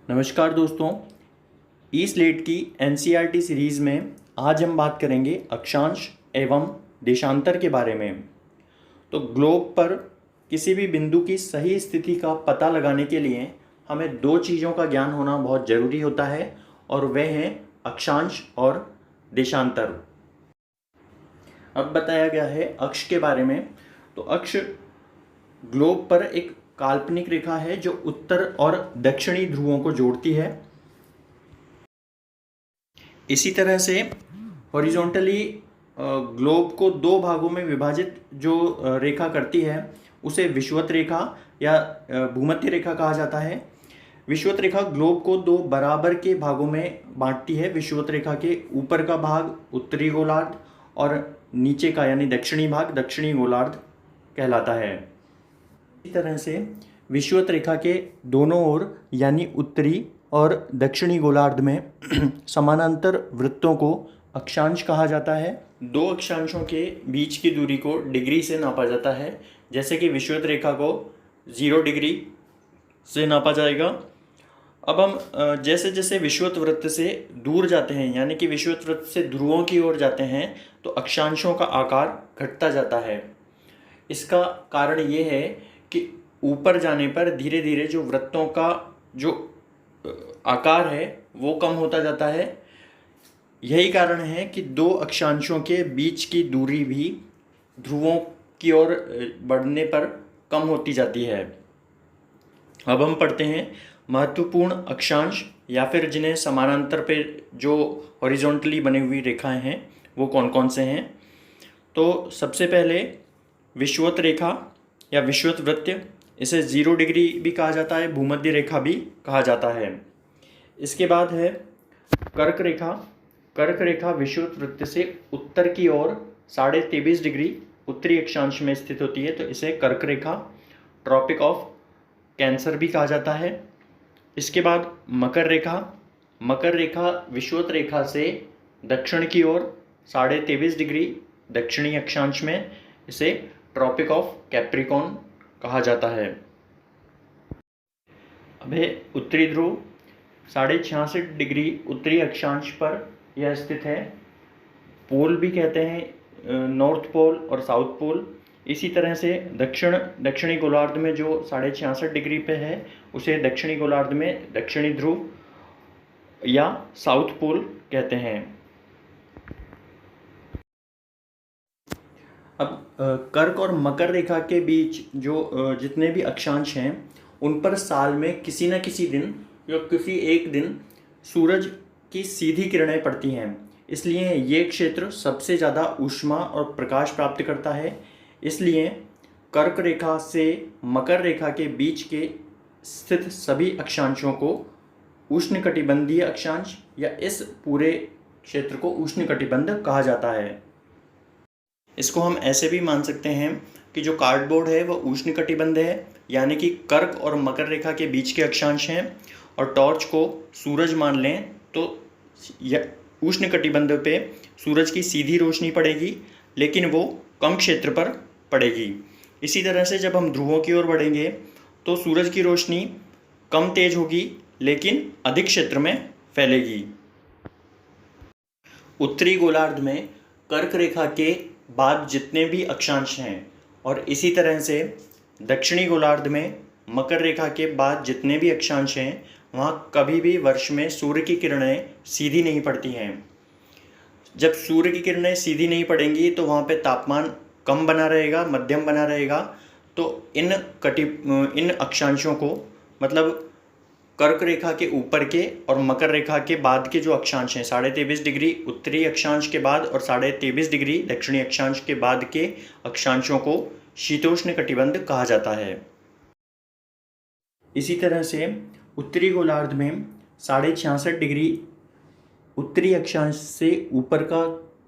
नमस्कार दोस्तों। ई स्लेट की एनसीईआरटी सीरीज़ में आज हम बात करेंगे अक्षांश एवं देशांतर के बारे में। तो ग्लोब पर किसी भी बिंदु की सही स्थिति का पता लगाने के लिए हमें दो चीज़ों का ज्ञान होना बहुत ज़रूरी होता है और वह हैं अक्षांश और देशांतर। अब बताया गया है अक्ष के बारे में। तो अक्ष ग्लोब पर एक काल्पनिक रेखा है जो उत्तर और दक्षिणी ध्रुवों को जोड़ती है। इसी तरह से हॉरिजॉन्टली ग्लोब को दो भागों में विभाजित जो रेखा करती है उसे विषुवत रेखा या भूमध्य रेखा कहा जाता है। विषुवत रेखा ग्लोब को दो बराबर के भागों में बांटती है। विषुवत रेखा के ऊपर का भाग उत्तरी गोलार्ध और नीचे का यानी दक्षिणी भाग दक्षिणी गोलार्ध कहलाता है। इसी तरह से विषुवत रेखा के दोनों ओर यानी उत्तरी और दक्षिणी गोलार्ध में समानांतर वृत्तों को अक्षांश कहा जाता है। दो अक्षांशों के बीच की दूरी को डिग्री से नापा जाता है। जैसे कि विषुवत रेखा को 0 डिग्री से नापा जाएगा। अब हम जैसे जैसे विषुवत वृत्त से दूर जाते हैं यानी कि विषुवत वृत्त से ध्रुवों की ओर जाते हैं तो अक्षांशों का आकार घटता जाता है। इसका कारण ये है कि ऊपर जाने पर धीरे धीरे जो वृत्तों का जो आकार है वो कम होता जाता है। यही कारण है कि दो अक्षांशों के बीच की दूरी भी ध्रुवों की ओर बढ़ने पर कम होती जाती है। अब हम पढ़ते हैं महत्वपूर्ण अक्षांश या फिर जिन्हें समानांतर पे जो हॉरिजॉन्टली बनी हुई रेखाएं हैं वो कौन कौन से हैं। तो सबसे पहले विषुवत रेखा या विषुवत वृत्त, इसे 0 डिग्री भी कहा जाता है, भूमध्य रेखा भी कहा जाता है। इसके बाद है कर्क रेखा। कर्क रेखा विषुवत वृत्त से उत्तर की ओर 23.5 डिग्री उत्तरी अक्षांश में स्थित होती है, तो इसे कर्क रेखा, ट्रॉपिक ऑफ कैंसर भी कहा जाता है। इसके बाद मकर रेखा। मकर रेखा विषुवत रेखा से दक्षिण की ओर 23.5 डिग्री दक्षिणी अक्षांश में, इसे ट्रॉपिक ऑफ कैप्रिकॉर्न कहा जाता है। अब है उत्तरी ध्रुव। 66.5 डिग्री उत्तरी अक्षांश पर यह स्थित है। पोल भी कहते हैं नॉर्थ पोल और साउथ पोल। इसी तरह से दक्षिणी गोलार्ध में जो 66.5 डिग्री पे है उसे दक्षिणी गोलार्ध में दक्षिणी ध्रुव या साउथ पोल कहते हैं। अब कर्क और मकर रेखा के बीच जो जितने भी अक्षांश हैं उन पर साल में किसी न किसी दिन या किसी एक दिन सूरज की सीधी किरणें पड़ती हैं। इसलिए ये क्षेत्र सबसे ज़्यादा ऊष्मा और प्रकाश प्राप्त करता है। इसलिए कर्क रेखा से मकर रेखा के बीच के स्थित सभी अक्षांशों को उष्णकटिबंधीय अक्षांश या इस पूरे क्षेत्र को उष्णकटिबंध कहा जाता है। इसको हम ऐसे भी मान सकते हैं कि जो कार्डबोर्ड है वो उष्णकटिबंध है यानी कि कर्क और मकर रेखा के बीच के अक्षांश हैं, और टॉर्च को सूरज मान लें तो उष्णकटिबंध पे सूरज की सीधी रोशनी पड़ेगी लेकिन वो कम क्षेत्र पर पड़ेगी। इसी तरह से जब हम ध्रुवों की ओर बढ़ेंगे तो सूरज की रोशनी कम तेज होगी लेकिन अधिक क्षेत्र में फैलेगी। उत्तरी गोलार्ध में कर्क रेखा के बाद जितने भी अक्षांश हैं और इसी तरह से दक्षिणी गोलार्ध में मकर रेखा के बाद जितने भी अक्षांश हैं वहाँ कभी भी वर्ष में सूर्य की किरणें सीधी नहीं पड़ती हैं। जब सूर्य की किरणें सीधी नहीं पड़ेंगी तो वहाँ पे तापमान कम बना रहेगा, मध्यम बना रहेगा। तो इन अक्षांशों को मतलब कर्क रेखा के ऊपर के और मकर रेखा के बाद के जो अक्षांश हैं 23.5 डिग्री उत्तरी अक्षांश के बाद और 23.5 डिग्री दक्षिणी अक्षांश के बाद के अक्षांशों को शीतोष्ण कटिबंध कहा जाता है। इसी तरह से उत्तरी गोलार्ध में 66.5 डिग्री उत्तरी अक्षांश से ऊपर का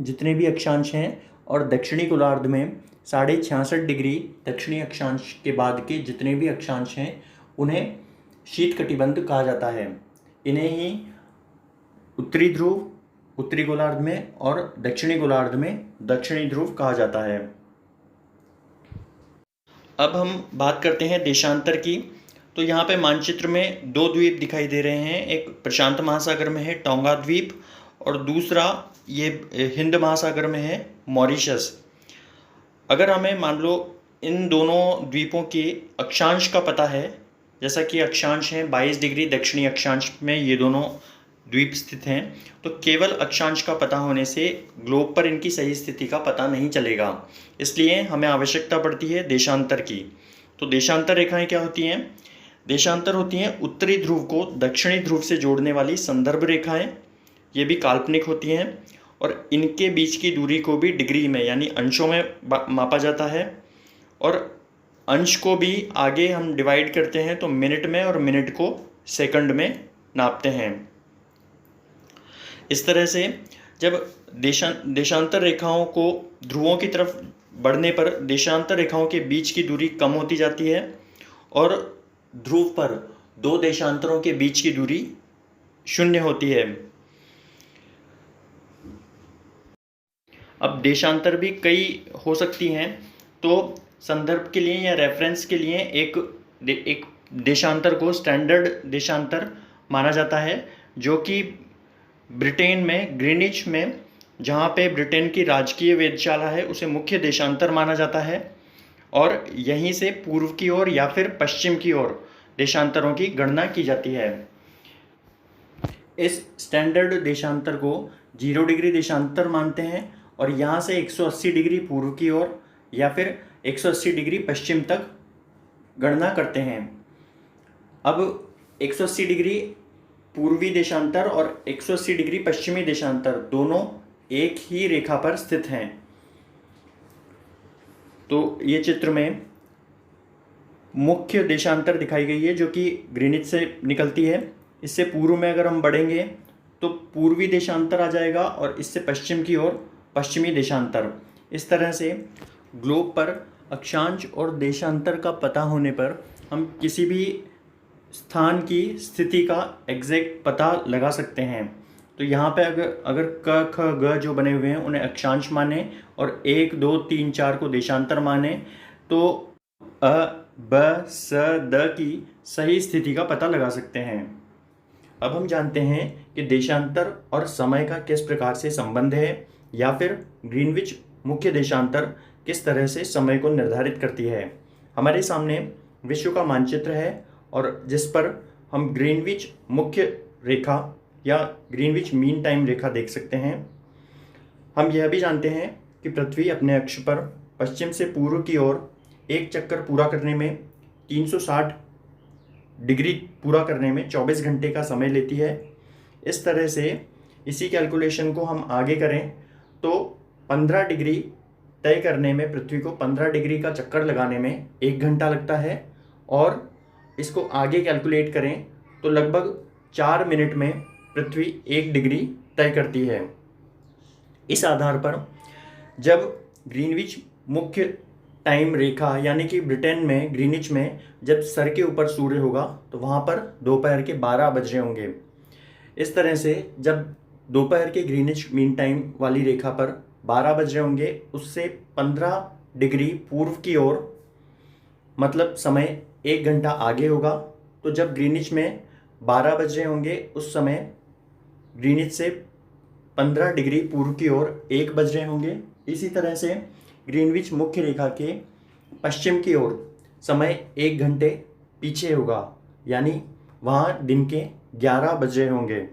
जितने भी अक्षांश हैं और दक्षिणी गोलार्ध में 66.5 डिग्री दक्षिणी अक्षांश के बाद के जितने भी अक्षांश हैं उन्हें शीत कटिबंध कहा जाता है। इन्हें ही उत्तरी ध्रुव उत्तरी गोलार्ध में और दक्षिणी गोलार्ध में दक्षिणी ध्रुव कहा जाता है। अब हम बात करते हैं देशांतर की। तो यहाँ पे मानचित्र में दो द्वीप दिखाई दे रहे हैं, एक प्रशांत महासागर में है टोंगा द्वीप और दूसरा ये हिंद महासागर में है मॉरिशस। अगर हमें मान लो इन दोनों द्वीपों के अक्षांश का पता है, जैसा कि अक्षांश है 22 डिग्री दक्षिणी अक्षांश में ये दोनों द्वीप स्थित हैं, तो केवल अक्षांश का पता होने से ग्लोब पर इनकी सही स्थिति का पता नहीं चलेगा। इसलिए हमें आवश्यकता पड़ती है देशांतर की। तो देशांतर रेखाएं क्या होती हैं? देशांतर होती हैं उत्तरी ध्रुव को दक्षिणी ध्रुव से जोड़ने वाली संदर्भ रेखाएं। ये भी काल्पनिक होती हैं और इनके बीच की दूरी को भी डिग्री में यानी अंशों में मापा जाता है, और अंश को भी आगे हम डिवाइड करते हैं तो मिनट में, और मिनट को सेकंड में नापते हैं। इस तरह से जब देशांतर रेखाओं को ध्रुवों की तरफ बढ़ने पर देशांतर रेखाओं के बीच की दूरी कम होती जाती है और ध्रुव पर दो देशांतरों के बीच की दूरी 0 होती है। अब देशांतर भी कई हो सकती हैं, तो संदर्भ के लिए या रेफरेंस के लिए एक देशांतर को स्टैंडर्ड देशांतर माना जाता है, जो कि ब्रिटेन में ग्रीनिच में, जहाँ पे ब्रिटेन की राजकीय वेधशाला है, उसे मुख्य देशांतर माना जाता है और यहीं से पूर्व की ओर या फिर पश्चिम की ओर देशांतरों की गणना की जाती है। इस स्टैंडर्ड देशांतर को 0 डिग्री देशांतर मानते हैं और यहाँ से 180 डिग्री पूर्व की ओर या फिर 180 डिग्री पश्चिम तक गणना करते हैं। अब 180 डिग्री पूर्वी देशांतर और 180 डिग्री पश्चिमी देशांतर दोनों एक ही रेखा पर स्थित हैं। तो ये चित्र में मुख्य देशांतर दिखाई गई है जो कि ग्रीनिच से निकलती है। इससे पूर्व में अगर हम बढ़ेंगे तो पूर्वी देशांतर आ जाएगा और इससे पश्चिम की ओर पश्चिमी देशांतर। इस तरह से ग्लोब पर अक्षांश और देशांतर का पता होने पर हम किसी भी स्थान की स्थिति का एग्जैक्ट पता लगा सकते हैं। तो यहाँ पे अगर क ख ग जो बने हुए हैं उन्हें अक्षांश माने और 1 2 3 4 को देशांतर माने, तो अ ब स द की सही स्थिति का पता लगा सकते हैं। अब हम जानते हैं कि देशांतर और समय का किस प्रकार से संबंध है, या फिर ग्रीनविच मुख्य देशांतर किस तरह से समय को निर्धारित करती है। हमारे सामने विश्व का मानचित्र है और जिस पर हम ग्रीनविच मुख्य रेखा या ग्रीनविच मीन टाइम रेखा देख सकते हैं। हम यह भी जानते हैं कि पृथ्वी अपने अक्ष पर पश्चिम से पूर्व की ओर एक चक्कर पूरा करने में 360 डिग्री पूरा करने में 24 घंटे का समय लेती है। इस तरह से इसी कैलकुलेशन को हम आगे करें तो 15 डिग्री तय करने में पृथ्वी को 15 डिग्री का चक्कर लगाने में 1 घंटा लगता है, और इसको आगे कैलकुलेट करें तो लगभग 4 मिनट में पृथ्वी 1 डिग्री तय करती है। इस आधार पर जब ग्रीनविच मुख्य टाइम रेखा यानी कि ब्रिटेन में ग्रीनिच में जब सर के ऊपर सूर्य होगा तो वहाँ पर दोपहर के 12 बज रहे होंगे। इस तरह से जब दोपहर के ग्रीनिच मीन टाइम वाली रेखा पर 12 बज रहे होंगे, उससे 15 डिग्री पूर्व की ओर मतलब समय 1 घंटा आगे होगा। तो जब ग्रीनिच में 12 बज रहे होंगे उस समय ग्रीनिच से 15 डिग्री पूर्व की ओर 1 बज रहे होंगे। इसी तरह से ग्रीनविच मुख्य रेखा के पश्चिम की ओर समय 1 घंटे पीछे होगा, यानी वहाँ दिन के 11 बज रहे होंगे।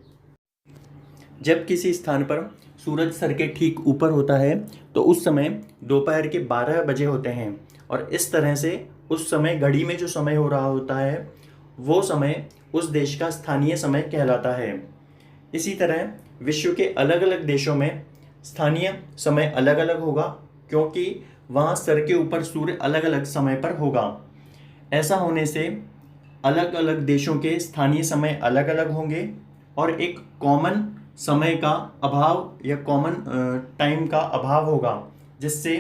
जब किसी स्थान पर सूरज सर के ठीक ऊपर होता है तो उस समय दोपहर के 12 बजे होते हैं, और इस तरह से उस समय घड़ी में जो समय हो रहा होता है वो समय उस देश का स्थानीय समय कहलाता है। इसी तरह विश्व के अलग अलग देशों में स्थानीय समय अलग अलग होगा, क्योंकि वहाँ सर के ऊपर सूर्य अलग अलग समय पर होगा। ऐसा होने से अलग अलग देशों के स्थानीय समय अलग अलग होंगे और एक कॉमन समय का अभाव या कॉमन टाइम का अभाव होगा, जिससे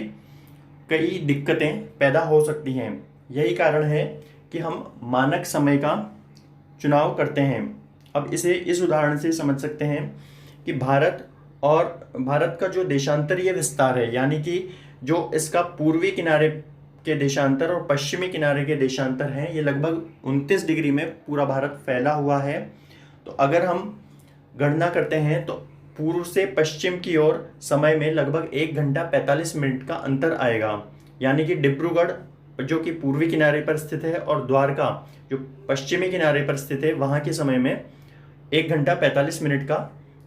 कई दिक्कतें पैदा हो सकती हैं। यही कारण है कि हम मानक समय का चुनाव करते हैं। अब इसे इस उदाहरण से समझ सकते हैं कि भारत का जो देशांतरीय विस्तार है, यानी कि जो इसका पूर्वी किनारे के देशांतर और पश्चिमी किनारे के देशांतर हैं, ये लगभग 29 डिग्री में पूरा भारत फैला हुआ है। तो अगर हम गणना करते हैं तो पूर्व से पश्चिम की ओर समय में लगभग 1 घंटा 45 मिनट का अंतर आएगा। यानी कि डिब्रूगढ़ जो कि पूर्वी किनारे पर स्थित है और द्वारका जो पश्चिमी किनारे पर स्थित है, वहाँ के समय में 1 घंटा 45 मिनट का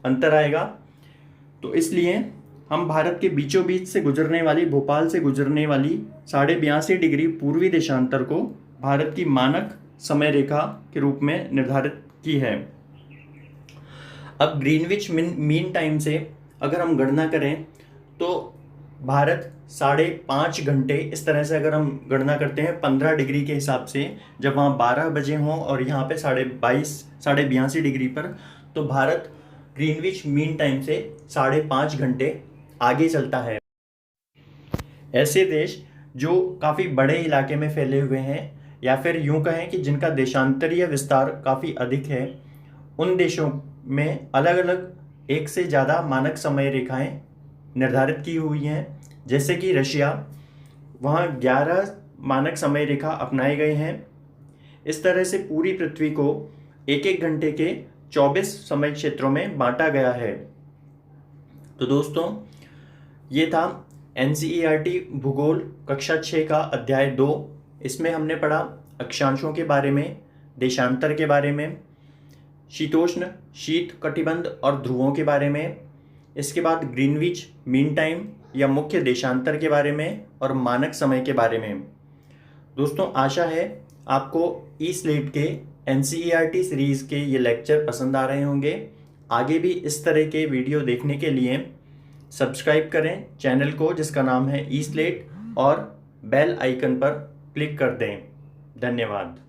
अंतर आएगा। तो इसलिए हम भारत के बीचों बीच से गुजरने वाली, भोपाल से गुजरने वाली 82.5 डिग्री पूर्वी देशांतर को भारत की मानक समय रेखा के रूप में निर्धारित की है। अब ग्रीनविच मीन टाइम से अगर हम गणना करें तो भारत 5.5 घंटे, इस तरह से अगर हम गणना करते हैं 15 डिग्री के हिसाब से, जब वहाँ 12 बजे हों और यहाँ पे 82.5 डिग्री पर, तो भारत ग्रीनविच मीन टाइम से 5.5 घंटे आगे चलता है। ऐसे देश जो काफ़ी बड़े इलाके में फैले हुए हैं या फिर यूं कहें कि जिनका देशांतरीय विस्तार काफ़ी अधिक है, उन देशों में अलग अलग एक से ज़्यादा मानक समय रेखाएं निर्धारित की हुई हैं। जैसे कि रशिया, वहाँ 11 मानक समय रेखा अपनाए गए हैं। इस तरह से पूरी पृथ्वी को एक एक घंटे के 24 समय क्षेत्रों में बांटा गया है। तो दोस्तों, ये था NCERT भूगोल कक्षा 6 का अध्याय 2। इसमें हमने पढ़ा अक्षांशों के बारे में, देशांतर के बारे में, शीतोष्ण, शीत कटिबंध और ध्रुवों के बारे में, इसके बाद ग्रीनविच मीन टाइम या मुख्य देशांतर के बारे में और मानक समय के बारे में। दोस्तों, आशा है आपको ई स्लेट के NCERT सीरीज़ के ये लेक्चर पसंद आ रहे होंगे। आगे भी इस तरह के वीडियो देखने के लिए सब्सक्राइब करें चैनल को जिसका नाम है ई स्लेट और बेल आइकन पर क्लिक कर दें। धन्यवाद।